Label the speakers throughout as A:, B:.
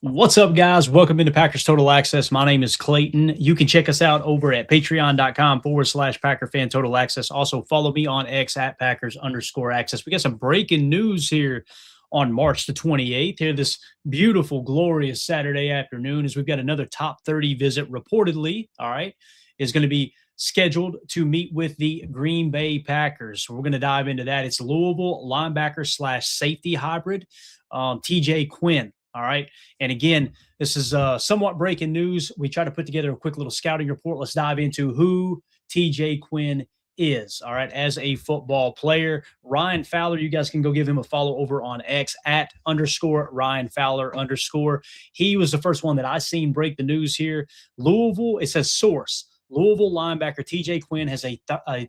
A: What's up, guys? Welcome into Packers Total Access. My name is Clayton. You can check us out over at patreon.com/Packer Fan Total Access. Also, follow me on X at Packers_access. We got some breaking news here on March the 28th. Here, this beautiful, glorious Saturday afternoon, as we've got another top 30 visit reportedly, all right, is going to be scheduled to meet with the Green Bay Packers. So we're going to dive into that. It's Louisville linebacker/safety hybrid, TJ Quinn. All right. And again, this is somewhat breaking news. We try to put together a quick little scouting report. Let's dive into who TJ Quinn is. All right. As a football player, Ryan Fowler, you guys can go give him a follow over on X at _Ryan Fowler _. He was the first one that I seen break the news here. Louisville, it says source. Louisville linebacker TJ Quinn has a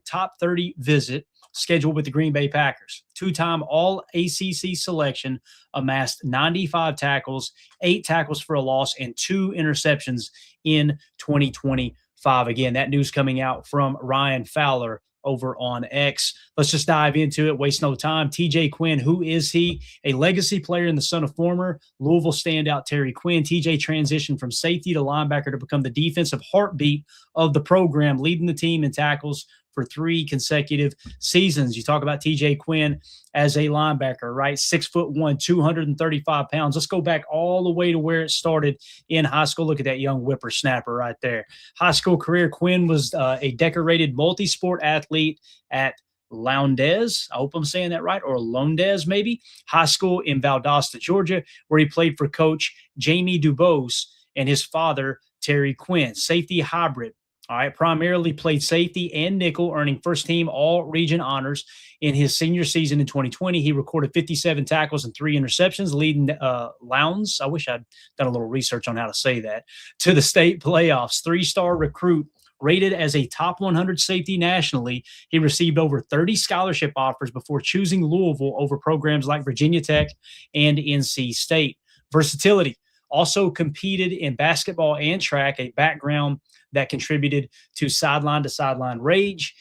A: top 30 visit scheduled with the Green Bay Packers. Two-time All-ACC selection, amassed 95 tackles, 8 tackles for a loss, and 2 interceptions in 2025. Again, that news coming out from Ryan Fowler over on X. Let's just dive into it. Waste no time. TJ Quinn, who is he? A legacy player and the son of former Louisville standout Terry Quinn. TJ transitioned from safety to linebacker to become the defensive heartbeat of the program, leading the team in tackles for 3 consecutive seasons. You talk about TJ Quinn as a linebacker, right? 6'1", 235 pounds. Let's go back all the way to where it started in high school. Look at that young whippersnapper right there. High school career, Quinn was a decorated multi-sport athlete at Lowndes, I hope I'm saying that right, or Lowndes maybe, high school in Valdosta, Georgia, where he played for Coach Jamie Dubose and his father, Terry Quinn. Safety hybrid. All right, primarily played safety and nickel, earning first-team all-region honors in his senior season in 2020. He recorded 57 tackles and 3 interceptions, leading Lowndes, I wish I'd done a little research on how to say that, to the state playoffs. 3-star recruit, rated as a top 100 safety nationally. He received over 30 scholarship offers before choosing Louisville over programs like Virginia Tech and NC State. Versatility. Also competed in basketball and track, a background that contributed to sideline-to-sideline rage.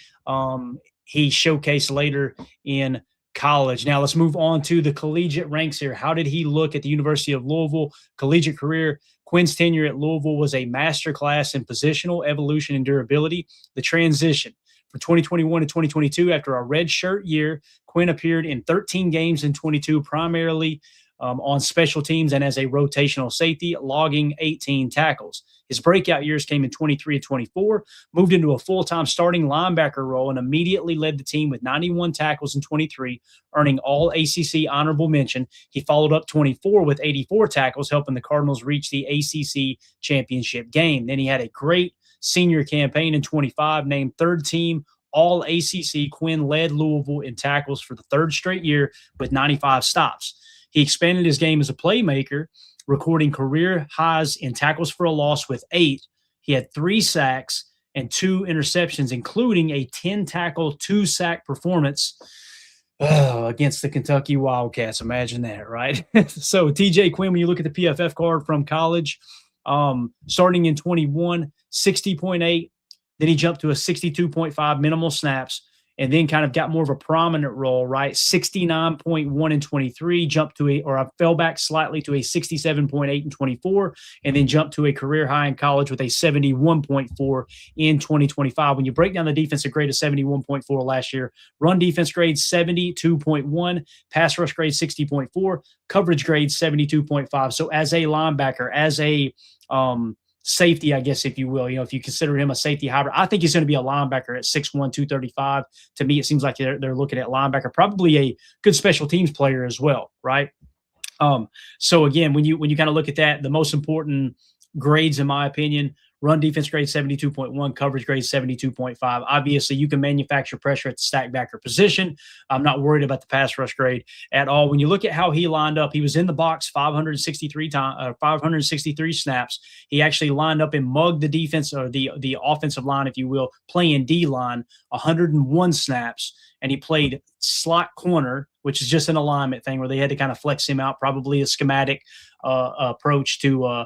A: He showcased later in college. Now let's move on to the collegiate ranks here. How did he look at the University of Louisville? Collegiate career. Quinn's tenure at Louisville was a masterclass in positional evolution and durability. The transition. For 2021 to 2022, after a redshirt year, Quinn appeared in 13 games in 22, primarily on special teams and as a rotational safety, logging 18 tackles. His breakout years came in 23 and 24, moved into a full-time starting linebacker role, and immediately led the team with 91 tackles in 23, earning All-ACC honorable mention. He followed up 24 with 84 tackles, helping the Cardinals reach the ACC championship game. Then he had a great senior campaign in 25, named Third-Team All-ACC. Quinn led Louisville in tackles for the 3rd straight year with 95 stops. He expanded his game as a playmaker, recording career highs in tackles for a loss with 8. He had 3 sacks and 2 interceptions, including a 10-tackle, 2-sack performance against the Kentucky Wildcats. Imagine that, right? So TJ Quinn, when you look at the PFF card from college, starting in 21, 60.8, then he jumped to a 62.5 minimal snaps, and then kind of got more of a prominent role, right? 69.1 in 23, jumped to I fell back slightly to a 67.8 in 24, and then jumped to a career high in college with a 71.4 in 2025. When you break down the defensive grade of 71.4 last year, run defense grade 72.1, pass rush grade 60.4, coverage grade 72.5. So as a linebacker, as a safety, I guess, if you will, if you consider him a safety hybrid, I think he's going to be a linebacker at 6'1", 235. To me, it seems like they're looking at linebacker, probably a good special teams player as well, right? So again, when you kind of look at that, the most important grades, in my opinion, run defense grade 72.1, coverage grade 72.5. Obviously, you can manufacture pressure at the stack backer position. I'm not worried about the pass rush grade at all. When you look at how he lined up, he was in the box 563 snaps. He actually lined up and mugged the defense, or the offensive line, if you will, playing D-line 101 snaps. And he played slot corner, which is just an alignment thing where they had to kind of flex him out, probably a schematic approach to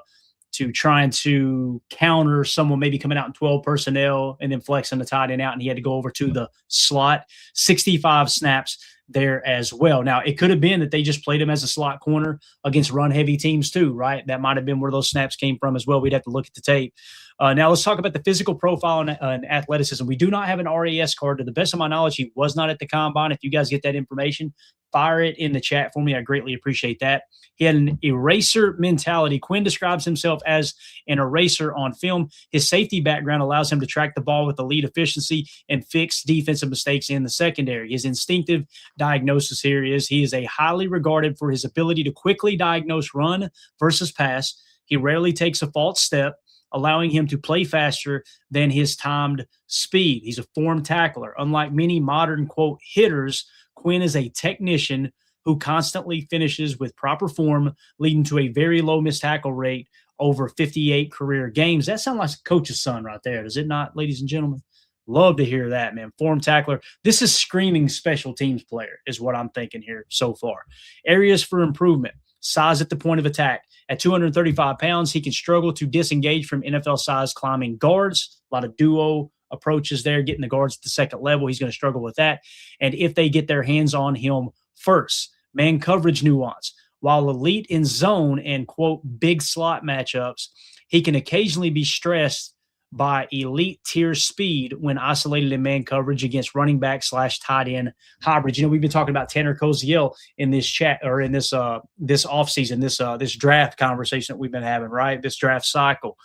A: trying to counter someone maybe coming out in 12 personnel and then flexing the tight end out, and he had to go over to the slot. 65 snaps. there as well. Now, it could have been that they just played him as a slot corner against run-heavy teams too, right? That might have been where those snaps came from as well. We'd have to look at the tape. Now, let's talk about the physical profile and athleticism. We do not have an RAS card. To the best of my knowledge, he was not at the combine. If you guys get that information, fire it in the chat for me. I greatly appreciate that. He had an eraser mentality. Quinn describes himself as an eraser on film. His safety background allows him to track the ball with elite efficiency and fix defensive mistakes in the secondary. His instinctive diagnosis here is he is a highly regarded for his ability to quickly diagnose run versus pass. He rarely takes a false step, allowing him to play faster than his timed speed. He's a form tackler. Unlike many modern, quote, hitters, Quinn is a technician who constantly finishes with proper form, leading to a very low missed tackle rate over 58 career games. That sounds like a coach's son right there, does it not, ladies and gentlemen? Love to hear that, man. Form tackler. This is screaming special teams player is what I'm thinking here so far. Areas for improvement. Size at the point of attack. At 235 pounds, he can struggle to disengage from NFL-size climbing guards. A lot of duo approaches there, getting the guards at the second level. He's going to struggle with that. And if they get their hands on him first, man coverage nuance. While elite in zone and, quote, big slot matchups, he can occasionally be stressed by elite tier speed when isolated in man coverage against running back / tight end hybrids. You know, we've been talking about Tanner Koziel in this chat or in this offseason, this draft conversation that we've been having, right? This draft cycle.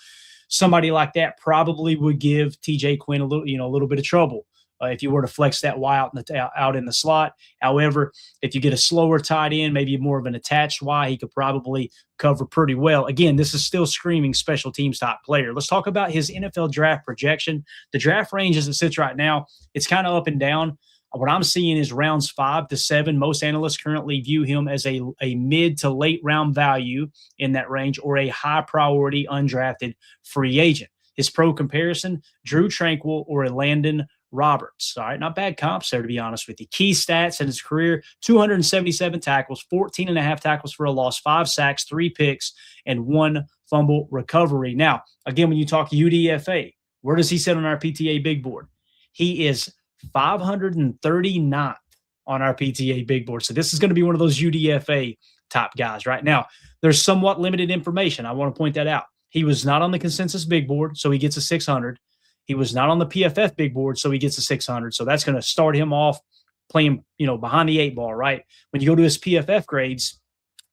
A: Somebody like that probably would give TJ Quinn a little bit of trouble if you were to flex that Y out in the slot. However, if you get a slower tight end, maybe more of an attached Y, he could probably cover pretty well. Again, this is still screaming special teams type player. Let's talk about his NFL draft projection. The draft range as it sits right now, it's kind of up and down. What I'm seeing is rounds 5 to 7. Most analysts currently view him as a mid to late round value in that range or a high priority undrafted free agent. His pro comparison, Drew Tranquill or a Landon Roberts. All right, not bad comps there, to be honest with you. Key stats in his career, 277 tackles, 14.5 tackles for a loss, 5 sacks, 3 picks, and 1 fumble recovery. Now, again, when you talk UDFA, where does he sit on our PTA big board? He is 539th on our PTA big board. So this is going to be one of those UDFA top guys right now. There's somewhat limited information. I want to point that out. He was not on the consensus big board, so he gets a 600. He was not on the PFF big board, so he gets a 600. So that's going to start him off playing, behind the 8 ball, right? When you go to his PFF grades,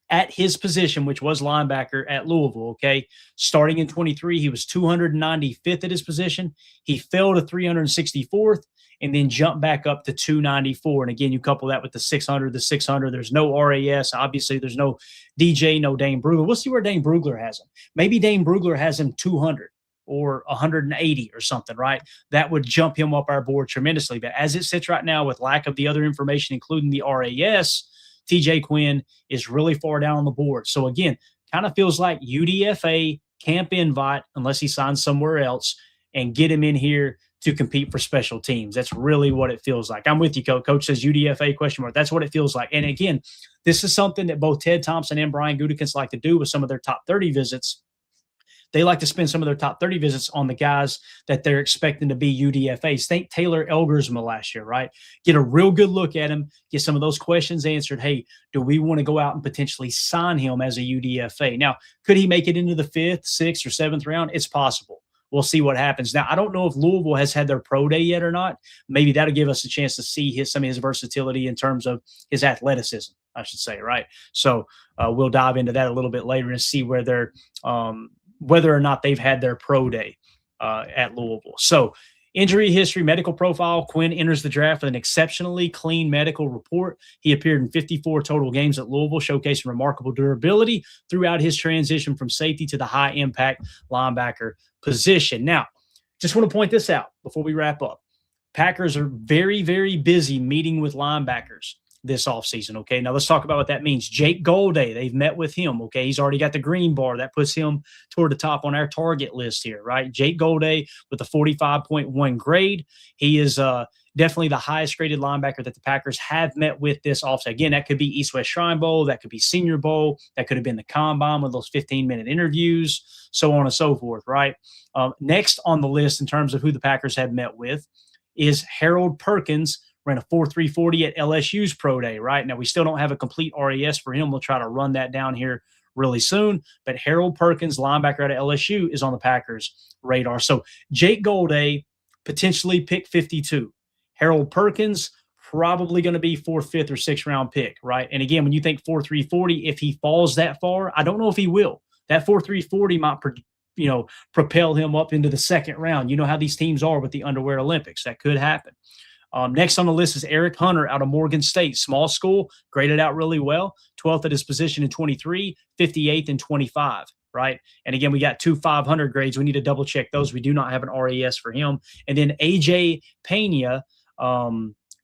A: at his position, which was linebacker at Louisville, okay, starting in 23, he was 295th at his position. He fell to 364th and then jumped back up to 294. And again, you couple that with the 600, there's no RAS. Obviously, there's no DJ, no Dane Brugler. We'll see where Dane Brugler has him. Maybe Dane Brugler has him 200 or 180 or something, right? That would jump him up our board tremendously. But as it sits right now, with lack of the other information, including the RAS, TJ Quinn is really far down on the board. So again, kind of feels like UDFA camp invite unless he signs somewhere else and get him in here to compete for special teams. That's really what it feels like. I'm with you, Coach. Coach says UDFA question mark. That's what it feels like. And again, this is something that both Ted Thompson and Brian Gutekunst like to do with some of their top 30 visits. They like to spend some of their top 30 visits on the guys that they're expecting to be UDFAs. Think Taylor Elgersma last year, right? Get a real good look at him, get some of those questions answered. Hey, do we want to go out and potentially sign him as a UDFA? Now, could he make it into the 5th, 6th, or 7th round? It's possible. We'll see what happens. Now, I don't know if Louisville has had their pro day yet or not. Maybe that'll give us a chance to see some of his versatility in terms of his athleticism, I should say, right? So we'll dive into that a little bit later and see whether or not they've had their pro day at Louisville. So injury history, medical profile. Quinn enters the draft with an exceptionally clean medical report. He appeared in 54 total games at Louisville, showcasing remarkable durability throughout his transition from safety to the high-impact linebacker position. Now, just want to point this out before we wrap up. Packers are very, very busy meeting with linebackers this offseason, okay? Now, let's talk about what that means. Jake Golday, they've met with him, okay? He's already got the green bar. That puts him toward the top on our target list here, right? Jake Golday with a 45.1 grade. He is definitely the highest graded linebacker that the Packers have met with this offseason. Again, that could be East-West Shrine Bowl. That could be Senior Bowl. That could have been the Combine with those 15-minute interviews, so on and so forth, right? Next on the list in terms of who the Packers have met with is Harold Perkins, ran a 4.340 at LSU's pro day, right? Now, we still don't have a complete RAS for him. We'll try to run that down here really soon. But Harold Perkins, linebacker out of LSU, is on the Packers' radar. So Jake Gutey, potentially pick 52. Harold Perkins, probably going to be 4th, 5th, or 6th round pick, right? And again, when you think 4.340, if he falls that far, I don't know if he will. That 4.340 might, propel him up into the 2nd round. You know how these teams are with the Underwear Olympics. That could happen. Next on the list is Eric Hunter out of Morgan State. Small school, graded out really well. 12th at his position in 23, 58th in 25, right? And again, we got 2 500 grades. We need to double check those. We do not have an RAS for him. And then AJ Pena,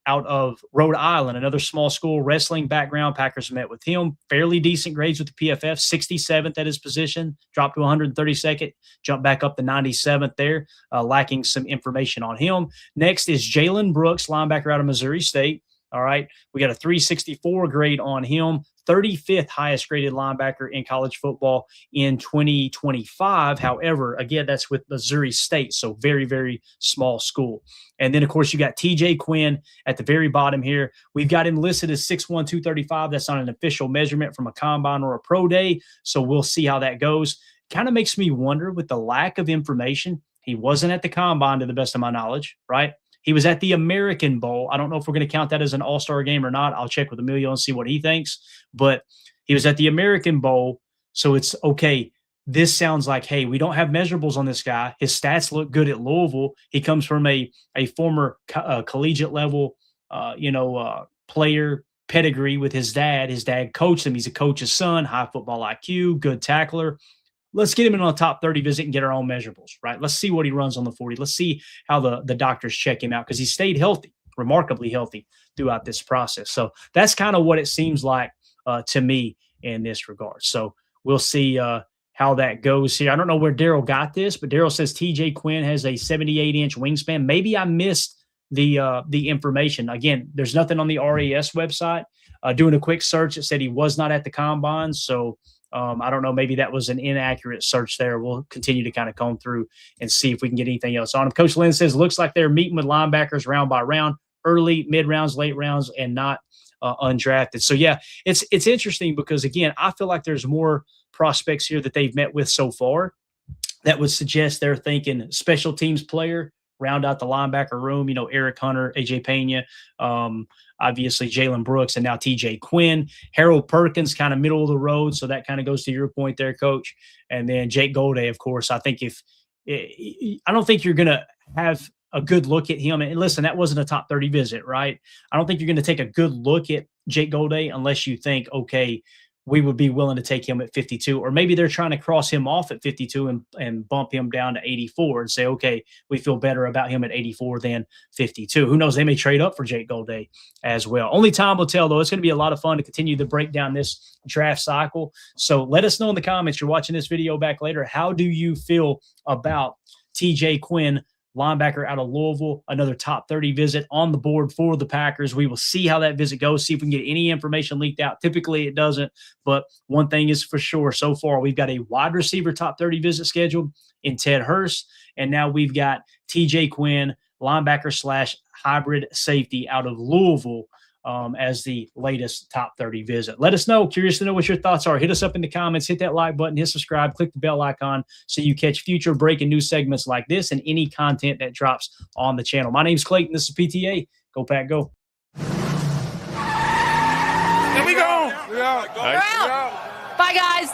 A: out of Rhode Island, another small school, wrestling background. Packers met with him. Fairly decent grades with the PFF, 67th at his position, dropped to 132nd, jumped back up to 97th there, lacking some information on him. Next is Jalen Brooks, linebacker out of Missouri State. All right, we got a 364 grade on him, 35th highest graded linebacker in college football in 2025. However, again, that's with Missouri State, so very, very small school. And then, of course, you got TJ Quinn at the very bottom here. We've got him listed as 6'1", 235. That's not an official measurement from a combine or a pro day, so we'll see how that goes. Kind of makes me wonder with the lack of information. He wasn't at the combine to the best of my knowledge, right? He was at the American Bowl. I don't know if we're going to count that as an all-star game or not. I'll check with Emilio and see what he thinks. But he was at the American Bowl, so it's okay. This sounds like, hey, we don't have measurables on this guy. His stats look good at Louisville. He comes from a former collegiate level, player pedigree with his dad. His dad coached him. He's a coach's son, high football IQ, good tackler. Let's get him in on a top 30 visit and get our own measurables, right? Let's see what he runs on the 40. Let's see how the doctors check him out because he stayed healthy, remarkably healthy throughout this process. So that's kind of what it seems like to me in this regard. So we'll see how that goes here. I don't know where Daryl got this, but Daryl says TJ Quinn has a 78-inch wingspan. Maybe I missed the information. Again, there's nothing on the RAS website. Doing a quick search, it said he was not at the combine. So I don't know. Maybe that was an inaccurate search there. We'll continue to kind of comb through and see if we can get anything else on him. Coach Lynn says, looks like they're meeting with linebackers round by round, early, mid rounds, late rounds, and not undrafted. So, yeah, it's interesting because, again, I feel like there's more prospects here that they've met with so far that would suggest they're thinking special teams player, round out the linebacker room, Eric Hunter, AJ Pena, obviously Jalen Brooks, and now TJ Quinn. Harold Perkins, kind of middle of the road, so that kind of goes to your point there, Coach. And then Jake Gutey, of course. I don't think you're going to have a good look at him. And listen, that wasn't a top 30 visit, right? I don't think you're going to take a good look at Jake Gutey unless you think, okay, we would be willing to take him at 52, or maybe they're trying to cross him off at 52 and bump him down to 84 and say, okay, we feel better about him at 84 than 52. Who knows? They may trade up for Jake Gutey as well. Only time will tell, though. It's going to be a lot of fun to continue to break down this draft cycle. So let us know in the comments. You're watching this video back later. How do you feel about TJ Quinn, linebacker out of Louisville, another top 30 visit on the board for the Packers? We will see how that visit goes, see if we can get any information leaked out. Typically it doesn't, but one thing is for sure, so far we've got a wide receiver top 30 visit scheduled in Ted Hurst, and now we've got TJ Quinn, linebacker / hybrid safety out of Louisville, as the latest top 30 visit. Let us know. Curious to know what your thoughts are. Hit us up in the comments. Hit that like button. Hit subscribe. Click the bell icon so you catch future breaking news segments like this and any content that drops on the channel. My name's Clayton. This is PTA. Go Pack, go.
B: Here we go.
C: We're out.
B: Bye, guys.